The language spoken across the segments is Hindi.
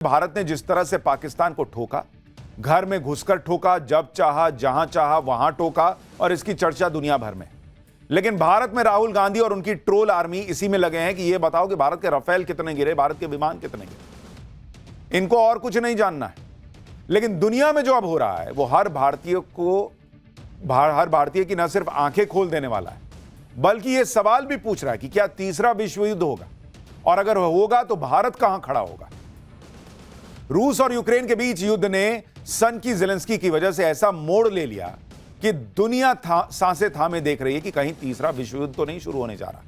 भारत ने जिस तरह से पाकिस्तान को ठोका, घर में घुसकर ठोका, जब चाहा जहां चाहा वहां ठोका, और इसकी चर्चा दुनिया भर में। लेकिन भारत में राहुल गांधी और उनकी ट्रोल आर्मी इसी में लगे हैं कि यह बताओ कि भारत के राफेल कितने गिरे, भारत के विमान कितने गिरे। इनको और कुछ नहीं जानना है। लेकिन दुनिया में जो अब हो रहा है वो हर भारतीय की न सिर्फ आंखें खोल देने वाला है, बल्कि यह सवाल भी पूछ रहा है कि क्या तीसरा विश्व युद्ध होगा, और अगर होगा तो भारत कहां खड़ा होगा। रूस और यूक्रेन के बीच युद्ध ने सन की ज़ेलेंस्की की वजह से ऐसा मोड़ ले लिया कि दुनिया सांसें थामे देख रही है कि कहीं तीसरा विश्व युद्ध तो नहीं शुरू होने जा रहा,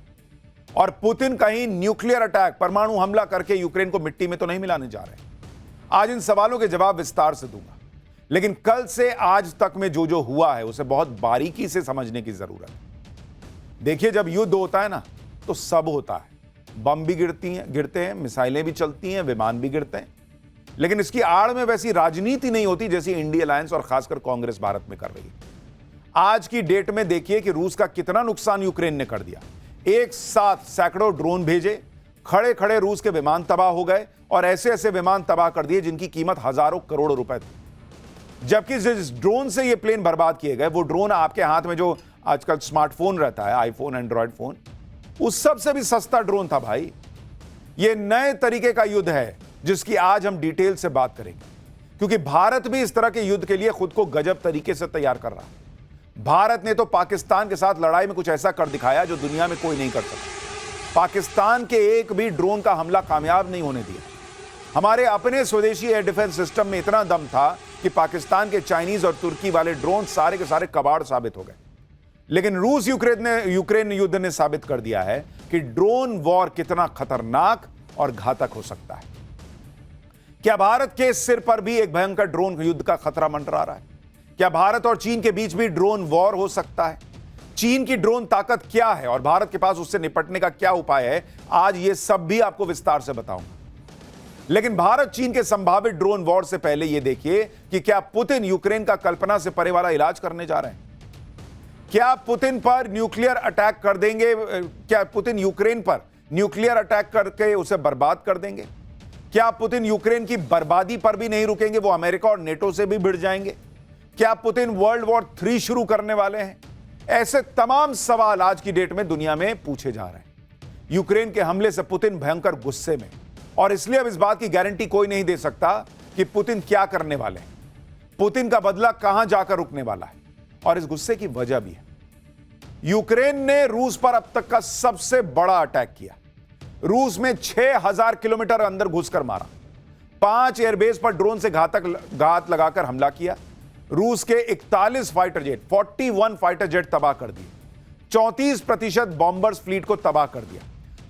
और पुतिन कहीं न्यूक्लियर अटैक, परमाणु हमला करके यूक्रेन को मिट्टी में तो नहीं मिलाने जा रहे। आज इन सवालों के जवाब विस्तार से दूंगा, लेकिन कल से आज तक में जो जो हुआ है उसे बहुत बारीकी से समझने की जरूरत है। देखिए, जब युद्ध होता है ना तो सब होता है। बम भी गिरते हैं, मिसाइलें भी चलती हैं, विमान भी गिरते हैं, लेकिन इसकी आड़ में वैसी राजनीति नहीं होती जैसी इंडिया अलायंस और खासकर कांग्रेस भारत में कर रही है। आज की डेट में देखिए कि रूस का कितना नुकसान यूक्रेन ने कर दिया। एक साथ सैकड़ों ड्रोन भेजे, खड़े खड़े रूस के विमान तबाह हो गए, और ऐसे ऐसे विमान तबाह कर दिए जिनकी कीमत हजारों करोड़ रुपए थी। जबकि जिस ड्रोन से ये प्लेन बर्बाद किए गए, वो ड्रोन आपके हाथ में जो आजकल स्मार्टफोन रहता है, आईफोन, एंड्रॉयड फोन, उस सबसे भी सस्ता ड्रोन था भाई। ये नए तरीके का युद्ध है जिसकी आज हम डिटेल से बात करेंगे, क्योंकि भारत भी इस तरह के युद्ध के लिए खुद को गजब तरीके से तैयार कर रहा है। भारत ने तो पाकिस्तान के साथ लड़ाई में कुछ ऐसा कर दिखाया जो दुनिया में कोई नहीं कर सकता। पाकिस्तान के एक भी ड्रोन का हमला कामयाब नहीं होने दिया। हमारे अपने स्वदेशी एयर डिफेंस सिस्टम में इतना दम था कि पाकिस्तान के चाइनीज और तुर्की वाले ड्रोन सारे के सारे कबाड़ साबित हो गए। लेकिन रूस यूक्रेन युद्ध ने साबित कर दिया है कि ड्रोन वॉर कितना खतरनाक और घातक हो सकता है। क्या भारत के सिर पर भी एक भयंकर ड्रोन युद्ध का खतरा मंडरा रहा है? क्या भारत और चीन के बीच भी ड्रोन वॉर हो सकता है? चीन की ड्रोन ताकत क्या है और भारत के पास उससे निपटने का क्या उपाय है? आज ये सब भी आपको विस्तार से बताऊंगा। लेकिन भारत चीन के संभावित ड्रोन वॉर से पहले यह देखिए कि क्या पुतिन यूक्रेन का कल्पना से परे वाला इलाज करने जा रहे हैं? क्या पुतिन पर न्यूक्लियर अटैक कर देंगे? क्या पुतिन यूक्रेन पर न्यूक्लियर अटैक करके उसे बर्बाद कर देंगे? क्या पुतिन यूक्रेन की बर्बादी पर भी नहीं रुकेंगे, वो अमेरिका और नेटो से भी भिड़ जाएंगे? क्या पुतिन वर्ल्ड वॉर 3 शुरू करने वाले हैं? ऐसे तमाम सवाल आज की डेट में दुनिया में पूछे जा रहे हैं। यूक्रेन के हमले से पुतिन भयंकर गुस्से में, और इसलिए अब इस बात की गारंटी कोई नहीं दे सकता कि पुतिन क्या करने वाले हैं, पुतिन का बदला कहां जाकर रुकने वाला है, और इस गुस्से की वजह भी है। यूक्रेन ने रूस पर अब तक का सबसे बड़ा अटैक किया। रूस में 6000 किलोमीटर अंदर घुसकर मारा, 5 एयरबेस पर ड्रोन से घात लगाकर हमला किया। रूस के 41 फाइटर जेट, 41 फाइटर जेट तबाह कर दिए। 34% बॉम्बर्स फ्लीट को तबाह कर दिया।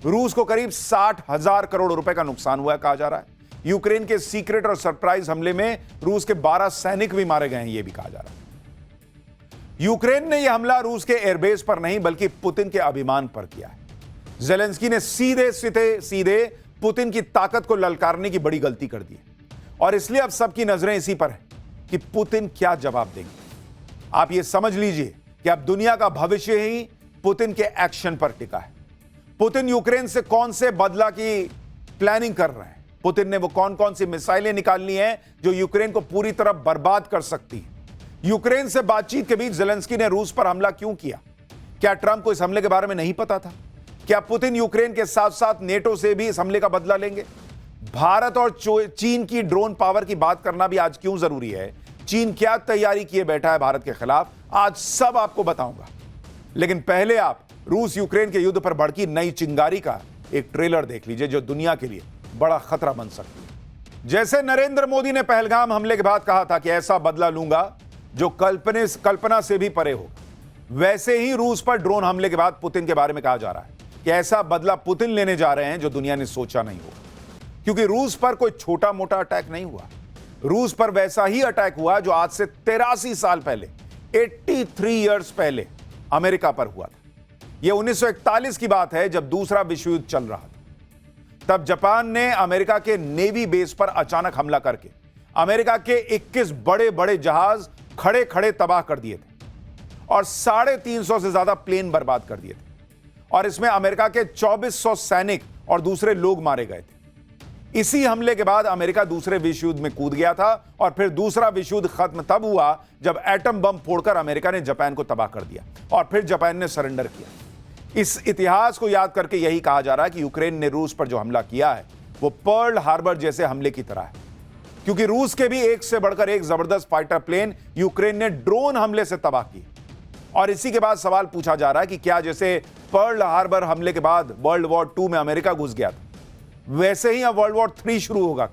रूस को करीब 60,000 करोड़ रुपए का नुकसान हुआ कहा जा रहा है। यूक्रेन के सीक्रेट और सरप्राइज हमले में रूस के 12 सैनिक भी मारे गए हैं, यह भी कहा जा रहा है। यूक्रेन ने यह हमला रूस के एयरबेस पर नहीं बल्कि पुतिन के अभिमान पर किया है। ज़ेलेंस्की ने सीधे पुतिन की ताकत को ललकारने की बड़ी गलती कर दी, और इसलिए अब सबकी नजरें इसी पर है कि पुतिन क्या जवाब देंगे। आप यह समझ लीजिए कि अब दुनिया का भविष्य ही पुतिन के एक्शन पर टिका है। पुतिन यूक्रेन से कौन से बदला की प्लानिंग कर रहे हैं? पुतिन ने वो कौन कौन सी मिसाइलें निकालनी है जो यूक्रेन को पूरी तरह बर्बाद कर सकती है? यूक्रेन से बातचीत के बीच ज़ेलेंस्की ने रूस पर हमला क्यों किया? क्या ट्रंप को इस हमले के बारे में नहीं पता था? क्या पुतिन यूक्रेन के साथ साथ नेटो से भी इस हमले का बदला लेंगे? भारत और चीन की ड्रोन पावर की बात करना भी आज क्यों जरूरी है? चीन क्या तैयारी किए बैठा है भारत के खिलाफ? आज सब आपको बताऊंगा। लेकिन पहले आप रूस यूक्रेन के युद्ध पर भड़की नई चिंगारी का एक ट्रेलर देख लीजिए जो दुनिया के लिए बड़ा खतरा बन सकती है। जैसे नरेंद्र मोदी ने पहलगाम हमले के बाद कहा था कि ऐसा बदला लूंगा जो कल्पना से भी परे हो, वैसे ही रूस पर ड्रोन हमले के बाद पुतिन के बारे में कहा जा रहा है कि ऐसा बदला पुतिन लेने जा रहे हैं जो दुनिया ने सोचा नहीं होगा। क्योंकि रूस पर कोई छोटा मोटा अटैक नहीं हुआ। रूस पर वैसा ही अटैक हुआ जो आज से 83 साल पहले, 83 इयर्स पहले अमेरिका पर हुआ था। यह 1941 की बात है जब दूसरा विश्व युद्ध चल रहा था। तब जापान ने अमेरिका के नेवी बेस पर अचानक हमला करके अमेरिका के 21 बड़े बड़े जहाज खड़े खड़े तबाह कर दिए थे, और 350 से ज्यादा प्लेन बर्बाद कर दिए थे, और इसमें अमेरिका के 2400 सैनिक और दूसरे लोग मारे गए थे। इसी हमले के बाद अमेरिका दूसरे विश्व युद्ध में कूद गया था और फिर दूसरा विश्व युद्ध खत्म तब हुआ जब एटम बम फोड़कर अमेरिका ने जापान को तबाह कर दिया और फिर जापान ने सरेंडर किया। इस इतिहास को याद करके यही कहा जा रहा है कि यूक्रेन ने रूस पर जो हमला किया है वो पर्ल हार्बर जैसे हमले की तरह है, क्योंकि रूस के भी एक से बढ़कर एक जबरदस्त फाइटर प्लेन यूक्रेन ने ड्रोन हमले से तबाह की। और इसी के बाद सवाल पूछा जा रहा है कि क्या जैसे पर्ल हार्बर हमले के बाद वर्ल्ड वॉर 2 में अमेरिका घुस गया था, वैसे ही अब वर्ल्ड वॉर 3 शुरू होगा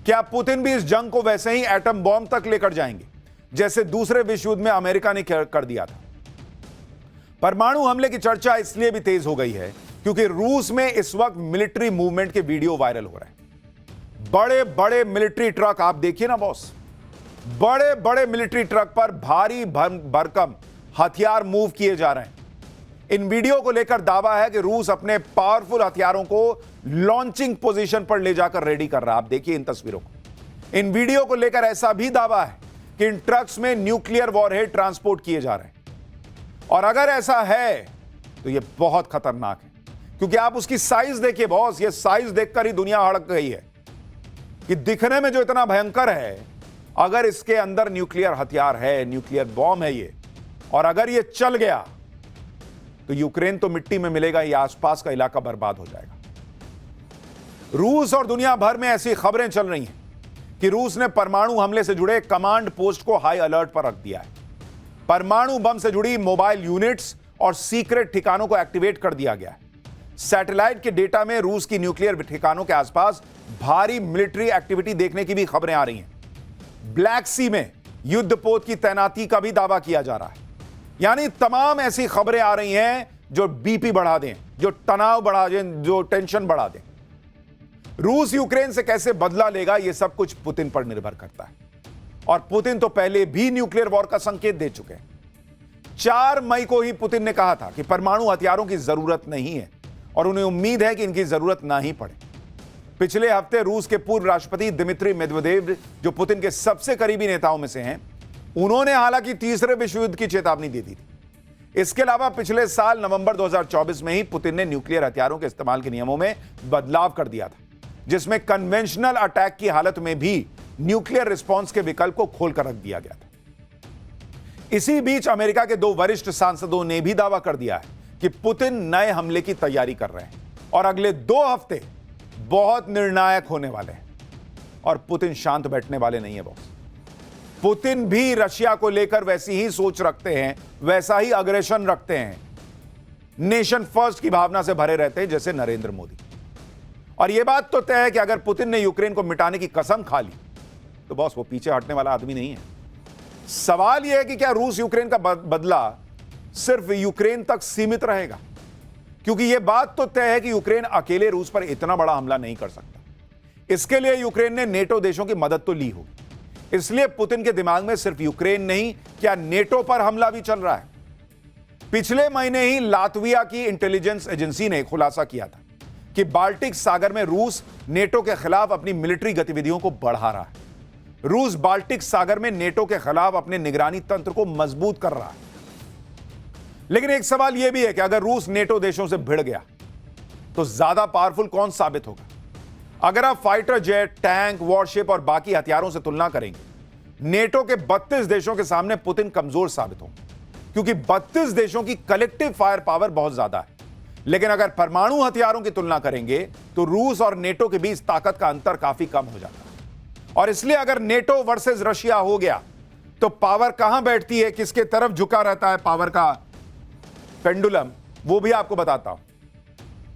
क्या पुतिन भी इस जंग को वैसे ही एटम बॉम्ब तक लेकर जाएंगे जैसे दूसरे विश्व युद्ध में अमेरिका ने कर दिया था? परमाणु हमले की चर्चा इसलिए भी तेज हो गई है क्योंकि रूस में इस वक्त मिलिट्री मूवमेंट के वीडियो वायरल हो रहे हैं। बड़े बड़े मिलिट्री ट्रक आप देखिए ना बॉस, बड़े बड़े मिलिट्री ट्रक पर भारी भरकम हथियार मूव किए जा रहे हैं। इन वीडियो को लेकर दावा है कि रूस अपने पावरफुल हथियारों को लॉन्चिंग पोजीशन पर ले जाकर रेडी कर रहा है। आप देखिए इन तस्वीरों को। इन वीडियो को लेकर ऐसा भी दावा है कि इन ट्रक्स में न्यूक्लियर वॉरहेड ट्रांसपोर्ट किए जा रहे हैं। और अगर ऐसा है तो यह बहुत खतरनाक है, क्योंकि आप उसकी साइज देखिए बॉस, ये साइज देखकर ही दुनिया हड़क गई है कि दिखने में जो इतना भयंकर है, अगर इसके अंदर न्यूक्लियर हथियार है, न्यूक्लियर बॉम्ब है ये, और अगर ये चल गया तो यूक्रेन तो मिट्टी में मिलेगा, ये आसपास का इलाका बर्बाद हो जाएगा। रूस और दुनिया भर में ऐसी खबरें चल रही हैं कि रूस ने परमाणु हमले से जुड़े कमांड पोस्ट को हाई अलर्ट पर रख दिया है। परमाणु बम से जुड़ी मोबाइल यूनिट्स और सीक्रेट ठिकानों को एक्टिवेट कर दिया गया है। सैटेलाइट के डेटा में रूस की न्यूक्लियर ठिकानों के आसपास भारी मिलिट्री एक्टिविटी देखने की भी खबरें आ रही हैं। ब्लैक सी में युद्धपोत की तैनाती का भी दावा किया जा रहा है। यानी तमाम ऐसी खबरें आ रही हैं जो बीपी बढ़ा दें, जो तनाव बढ़ा दें, जो टेंशन बढ़ा दें। रूस यूक्रेन से कैसे बदला लेगा, यह सब कुछ पुतिन पर निर्भर करता है। और पुतिन तो पहले भी न्यूक्लियर वॉर का संकेत दे चुके हैं। 4 मई को ही पुतिन ने कहा था कि परमाणु हथियारों की जरूरत नहीं है और उन्हें उम्मीद है कि इनकी जरूरत ना ही पड़े। पिछले हफ्ते रूस के पूर्व राष्ट्रपति दिमित्री मेदवेदेव, जो पुतिन के सबसे करीबी नेताओं में से हैं, उन्होंने हालांकि तीसरे विश्व युद्ध की चेतावनी दे दी थी। इसके अलावा पिछले साल नवंबर 2024 में ही पुतिन ने न्यूक्लियर हथियारों के इस्तेमाल के नियमों में बदलाव कर दिया था, जिसमें कन्वेंशनल अटैक की हालत में भी न्यूक्लियर रिस्पांस के विकल्प को खोलकर रख दिया गया था। इसी बीच अमेरिका के 2 वरिष्ठ सांसदों ने भी दावा कर दिया है कि पुतिन नए हमले की तैयारी कर रहे हैं और अगले 2 हफ्ते बहुत निर्णायक होने वाले हैं। और पुतिन शांत बैठने वाले नहीं है बॉस। पुतिन भी रशिया को लेकर वैसी ही सोच रखते हैं, वैसा ही अग्रेशन रखते हैं, नेशन फर्स्ट की भावना से भरे रहते हैं जैसे नरेंद्र मोदी। और यह बात तो तय है कि अगर पुतिन ने यूक्रेन को मिटाने की कसम खा ली तो बॉस वो पीछे हटने वाला आदमी नहीं है। सवाल यह है कि क्या रूस यूक्रेन का बदला सिर्फ यूक्रेन तक सीमित रहेगा, क्योंकि यह बात तो तय है कि यूक्रेन अकेले रूस पर इतना बड़ा हमला नहीं कर सकता। इसके लिए यूक्रेन ने नेटो देशों की मदद तो ली होगी। इसलिए पुतिन के दिमाग में सिर्फ यूक्रेन नहीं, क्या नेटो पर हमला भी चल रहा है। पिछले महीने ही लातविया की इंटेलिजेंस एजेंसी ने खुलासा किया था कि बाल्टिक सागर में रूस नेटो के खिलाफ अपनी मिलिट्री गतिविधियों को बढ़ा रहा है। रूस बाल्टिक सागर में नेटो के खिलाफ अपने निगरानी तंत्र को मजबूत कर रहा है। लेकिन एक सवाल यह भी है कि अगर रूस नेटो देशों से भिड़ गया तो ज्यादा पावरफुल कौन साबित होगा। अगर आप फाइटर जेट, टैंक, वॉरशिप और बाकी हथियारों से तुलना करेंगे, नेटो के 32 देशों के सामने पुतिन कमजोर साबित होंगे, क्योंकि 32 देशों की कलेक्टिव फायर पावर बहुत ज्यादा है। लेकिन अगर परमाणु हथियारों की तुलना करेंगे तो रूस और नेटो के बीच ताकत का अंतर काफी कम हो जाता है। और इसलिए अगर नेटो वर्सेस रशिया हो गया तो पावर कहां बैठती है, किसके तरफ झुका रहता है पावर का पेंडुलम, वो भी आपको बताता हूं।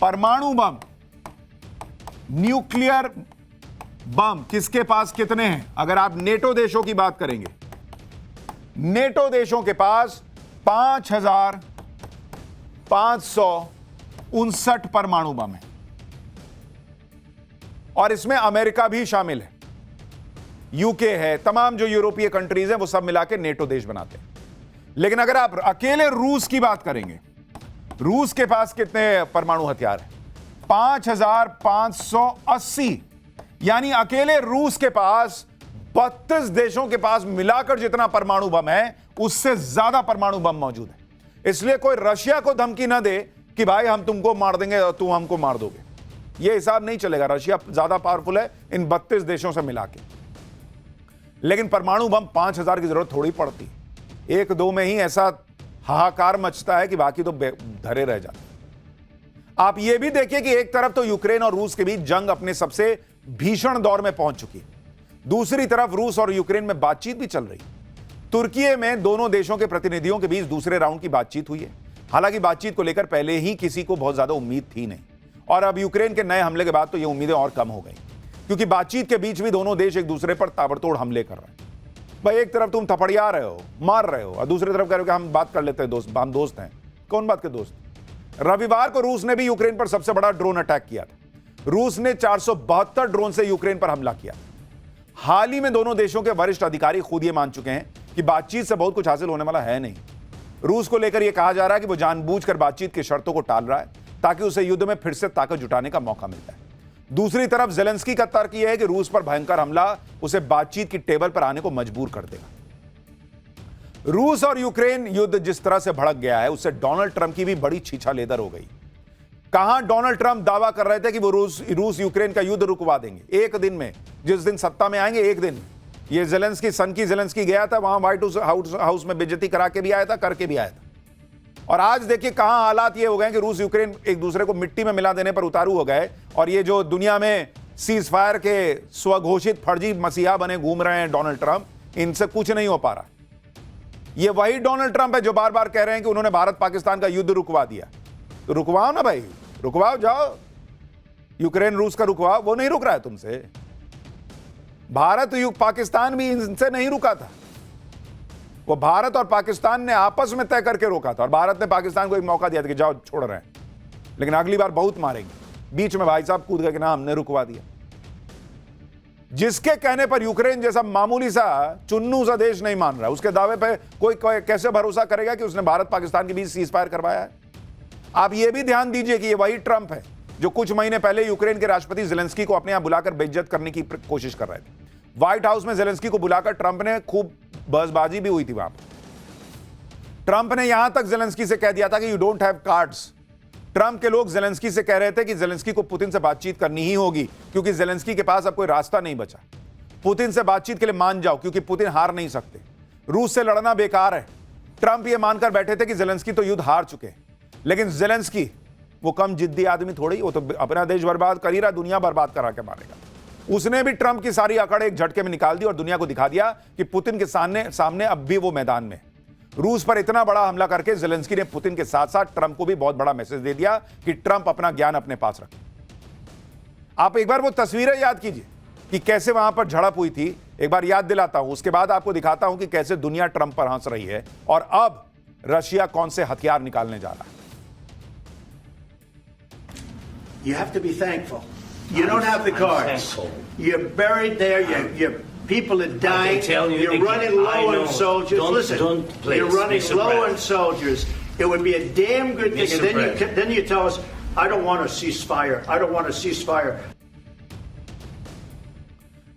परमाणु बम, न्यूक्लियर बम किसके पास कितने हैं? अगर आप नेटो देशों की बात करेंगे, नेटो देशों के पास 5,559 परमाणु बम है और इसमें अमेरिका भी शामिल है, यूके है, तमाम जो यूरोपीय कंट्रीज हैं वो सब मिला के नेटो देश बनाते हैं। लेकिन अगर आप अकेले रूस की बात करेंगे, रूस के पास कितने परमाणु हथियार हैं? 5,580। यानी अकेले रूस के पास 32 देशों के पास मिलाकर जितना परमाणु बम है उससे ज्यादा परमाणु बम मौजूद है। इसलिए कोई रशिया को धमकी ना दे कि भाई हम तुमको मार देंगे और तुम हमको मार दोगे। यह हिसाब नहीं चलेगा। रशिया ज्यादा पावरफुल है इन 32 देशों से मिला के, लेकिन परमाणु बम 5000 की जरूरत थोड़ी पड़ती। एक दो में ही ऐसा हाहाकार मचता है कि बाकी तो धरे रह जाते। आप यह भी देखिए कि एक तरफ तो यूक्रेन और रूस के बीच जंग अपने सबसे भीषण दौर में पहुंच चुकी है, दूसरी तरफ रूस और यूक्रेन में बातचीत भी चल रही। तुर्की में दोनों देशों के प्रतिनिधियों के बीच दूसरे राउंड की बातचीत हुई है। हालांकि बातचीत को लेकर पहले ही किसी को बहुत ज्यादा उम्मीद थी नहीं, और अब यूक्रेन के नए हमले के बाद तो ये उम्मीदें और कम हो गई, क्योंकि बातचीत के बीच भी दोनों देश एक दूसरे पर ताबड़तोड़ हमले कर रहे हैं। भाई एक तरफ तुम थपड़िया रहे हो, मार रहे हो, और दूसरी तरफ कह रहे हो कि हम बात कर लेते हैं, दोस्त, हम दोस्त हैं। कौन बात के दोस्त? रविवार को रूस ने भी यूक्रेन पर सबसे बड़ा ड्रोन अटैक किया था। रूस ने 472 ड्रोन से यूक्रेन पर हमला किया। हाल ही में दोनों देशों के वरिष्ठ अधिकारी खुद ये मान चुके हैं कि बातचीत से बहुत कुछ हासिल होने वाला है नहीं। रूस को लेकर यह कहा जा रहा है कि वो जानबूझकर बातचीत की शर्तों को टाल रहा है ताकि उसे युद्ध में फिर से ताकत जुटाने का मौका मिलता है। दूसरी तरफ जेलेंस्की का तर्क यह है कि रूस पर भयंकर हमला उसे बातचीत की टेबल पर आने को मजबूर कर देगा। रूस और यूक्रेन युद्ध जिस तरह से भड़क गया है, उससे डोनाल्ड ट्रंप की भी बड़ी छीछालेदर हो गई। कहां डोनाल्ड ट्रंप दावा कर रहे थे कि वो रूस यूक्रेन का युद्ध रुकवा देंगे एक दिन में, जिस दिन सत्ता में आएंगे एक दिन में। ये जेलेंस्की गया था वहां, व्हाइट हाउस में बेइज्जती करा के भी आया था, करके भी आया था। और आज देखिए कहां हालात ये हो गए कि रूस यूक्रेन एक दूसरे को मिट्टी में मिला देने पर उतारू हो गए, और ये जो दुनिया में सीज फायर के स्वघोषित फर्जी मसीहा बने घूम रहे हैं डोनाल्ड ट्रंप, इनसे कुछ नहीं हो पा रहा। ये वही डोनाल्ड ट्रंप है जो बार बार कह रहे हैं कि उन्होंने भारत पाकिस्तान का युद्ध रुकवा दिया। तो रुकवाओ ना भाई, रुकवाओ, जाओ यूक्रेन रूस का रुकवाओ। वो नहीं रुक रहा है तुमसे। भारत पाकिस्तान भी इनसे नहीं रुका था, वो भारत और पाकिस्तान ने आपस में तय करके रोका था, और भारत ने पाकिस्तान को एक मौका दिया था कि जाओ छोड़ रहे हैं, लेकिन अगली बार बहुत मारेंगे। बीच में भाई साहब कूद गए कि ना हमने रुकवा दिया। जिसके कहने पर यूक्रेन जैसा मामूली सा चुन्नू सा देश नहीं मान रहा, उसके दावे पे कोई कैसे भरोसा करेगा कि उसने भारत पाकिस्तान के बीच सीज फायर करवाया है? आप यह भी ध्यान दीजिए कि ये वही ट्रंप है जो कुछ महीने पहले यूक्रेन के राष्ट्रपति जेलेंस्की को अपने यहां बुलाकर बेइज्जत करने की कोशिश कर रहे थे। व्हाइट हाउस में जेलेंस्की को बुलाकर ट्रंप ने खूब बहसबाजी भी हुई थी वहां पर। ट्रंप ने यहां तक जेलेंस्की से कह दिया था कि you don't have cards. Trump के लोग जेलेंस्की से कह रहे थे कि जेलेंस्की को पुतिन से बातचीत करनी ही होगी, क्योंकि जेलेंस्की के पास अब कोई रास्ता नहीं बचा। पुतिन से बातचीत के लिए मान जाओ, क्योंकि पुतिन हार नहीं सकते, रूस से लड़ना बेकार है। ट्रंप ये मानकर बैठे थे कि जेलेंस्की तो युद्ध हार चुके, लेकिन जेलेंस्की वो कम जिद्दी आदमी थोड़ी, वो तो अपना देश बर्बाद कर ही रहा, दुनिया बर्बाद करा के मारेगा। उसने भी ट्रंप की सारी अकड़ एक झटके में निकाल दी और दुनिया को दिखा दिया कि पुतिन के सामने अब भी वो मैदान में। रूस पर इतना बड़ा हमला करके जेलेंस्की ने पुतिन के साथ साथ ट्रंप को भी बहुत बड़ा मैसेज दे दिया कि ट्रंप अपना ज्ञान अपने पास रखे। आप एक बार वो तस्वीरें याद कीजिए कि कैसे वहां पर झड़प हुई थी, एक बार याद दिलाता हूं, उसके बाद आपको दिखाता हूं कि कैसे दुनिया ट्रंप पर हंस रही है और अब रशिया कौन से हथियार निकालने जा रहा है। You have to be thankful. You don't have the cards. You're buried there. Your people are dying. You're running low on soldiers. Listen, you're running low on soldiers. It would be a damn good thing. And then you tell us, I don't want a ceasefire. I don't want a ceasefire.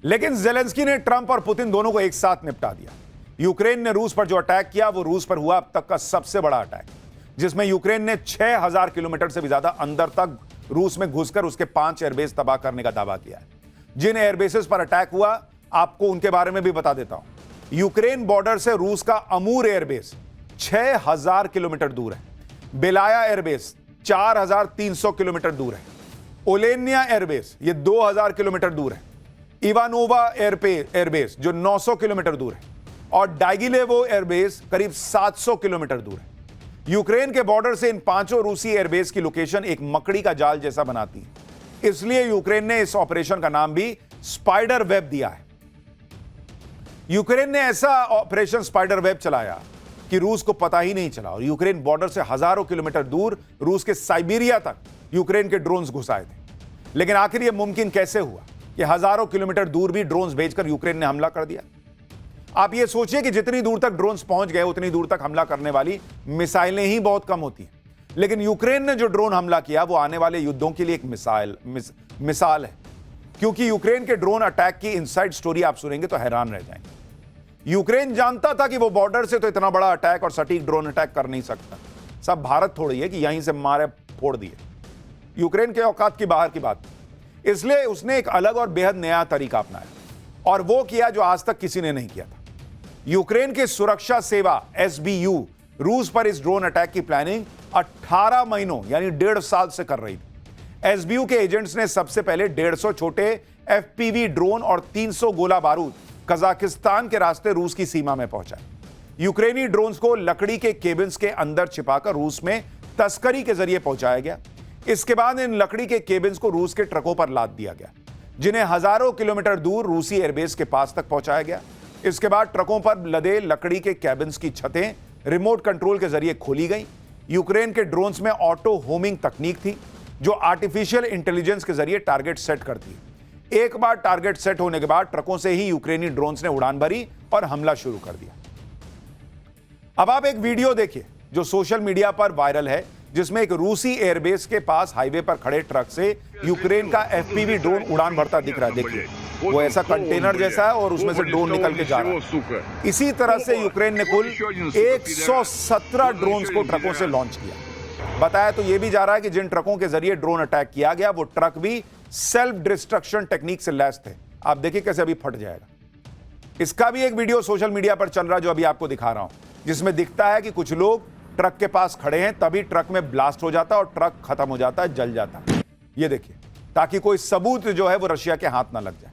लेकिन जेलेंस्की ने ट्रंप और पुतिन दोनों को एक साथ निपटा दिया। यूक्रेन ने रूस पर जो अटैक किया वो रूस पर हुआ अब तक का सबसे बड़ा अटैक, जिसमें यूक्रेन ने 6000 किलोमीटर से भी ज्यादा अंदर तक रूस में घुसकर उसके 5 एयरबेस तबाह करने का दावा किया है। जिन एयरबेसेस पर अटैक हुआ आपको उनके बारे में भी बता देता हूं। यूक्रेन बॉर्डर से रूस का अमूर एयरबेस 6000 किलोमीटर दूर है। बेलाया एयरबेस 4300 किलोमीटर दूर है। ओलेनिया एयरबेस ये 2000 किलोमीटर दूर है। इवानोवा एयरबेस जो 900 किलोमीटर दूर है, और डाइगिलेवो एयरबेस करीब 700 किलोमीटर दूर है। यूक्रेन के बॉर्डर से इन पांचों रूसी एयरबेस की लोकेशन एक मकड़ी का जाल जैसा बनाती है, इसलिए यूक्रेन ने इस ऑपरेशन का नाम भी स्पाइडर वेब दिया है। यूक्रेन ने ऐसा ऑपरेशन स्पाइडर वेब चलाया कि रूस को पता ही नहीं चला, और यूक्रेन बॉर्डर से हजारों किलोमीटर दूर रूस के साइबेरिया तक यूक्रेन के ड्रोन्स घुसाए थे। लेकिन आखिर यह मुमकिन कैसे हुआ कि हजारों किलोमीटर दूर भी ड्रोन्स भेजकर यूक्रेन ने हमला कर दिया? आप ये सोचिए कि जितनी दूर तक ड्रोन्स पहुंच गए उतनी दूर तक हमला करने वाली मिसाइलें ही बहुत कम होती हैं, लेकिन यूक्रेन ने जो ड्रोन हमला किया वो आने वाले युद्धों के लिए एक मिसाल है, क्योंकि यूक्रेन के ड्रोन अटैक की इनसाइड स्टोरी आप सुनेंगे तो हैरान रह जाएंगे। यूक्रेन जानता था कि वो बॉर्डर से तो इतना बड़ा अटैक और सटीक ड्रोन अटैक कर नहीं सकता। सब भारत थोड़ी है कि यहीं से मारे फोड़ दिए। यूक्रेन के औकात की बाहर की बात थी। इसलिए उसने एक अलग और बेहद नया तरीका अपनाया और वो किया जो आज तक किसी ने नहीं किया था। यूक्रेन की सुरक्षा सेवा SBU रूस पर इस ड्रोन अटैक की प्लानिंग 18 महीनों यानी 1.5 साल से कर रही थी। SBU के एजेंट्स ने सबसे पहले 150 छोटे FPV ड्रोन और 300 गोला बारूद कजाकिस्तान के रास्ते रूस की सीमा में पहुंचाए। यूक्रेनी ड्रोन्स को लकड़ी के केबिन्स के अंदर छिपाकर रूस में तस्करी के जरिए पहुंचाया गया। इसके बाद इन लकड़ी के केबिन्स को रूस के ट्रकों पर लाद दिया गया, जिन्हें हजारों किलोमीटर दूर रूसी एयरबेस के पास तक पहुंचाया गया। इसके बाद ट्रकों पर लदे लकड़ी के केबिन्स की छतें रिमोट कंट्रोल के जरिए खोली गई। यूक्रेन के ड्रोन्स में ऑटो होमिंग तकनीक थी, जो आर्टिफिशियल इंटेलिजेंस के जरिए टारगेट सेट करती है। एक बार टारगेट सेट होने के बाद ट्रकों से ही यूक्रेनी ड्रोन्स ने उड़ान भरी और हमला शुरू कर दिया। अब आप एक वीडियो देखिए जो सोशल मीडिया पर वायरल है, जिसमें एक रूसी एयरबेस के पास हाईवे पर खड़े ट्रक से यूक्रेन का FPV ड्रोन उड़ान भरता दिख रहा है। देखिए, वो ऐसा कंटेनर जैसा है और उसमें से ड्रोन निकल के जा रहा है। इसी तरह से यूक्रेन ने कुल 117 ड्रोन्स को ट्रकों से लॉन्च किया। बताया तो ये भी जा रहा है कि जिन ट्रकों के जरिए ड्रोन अटैक किया गया वो ट्रक भी सेल्फ डिस्ट्रक्शन टेक्निक से लैस थे। आप देखिए कैसे अभी फट जाएगा। इसका भी एक वीडियो सोशल मीडिया पर चल रहा है जो अभी आपको दिखा रहा हूं, जिसमें दिखता है कि कुछ लोग ट्रक के पास खड़े हैं, तभी ट्रक में ब्लास्ट हो जाता है और ट्रक खत्म हो जाता है, जल जाता है। ये देखिए, ताकि कोई सबूत जो है वो रशिया के हाथ ना लग जाए।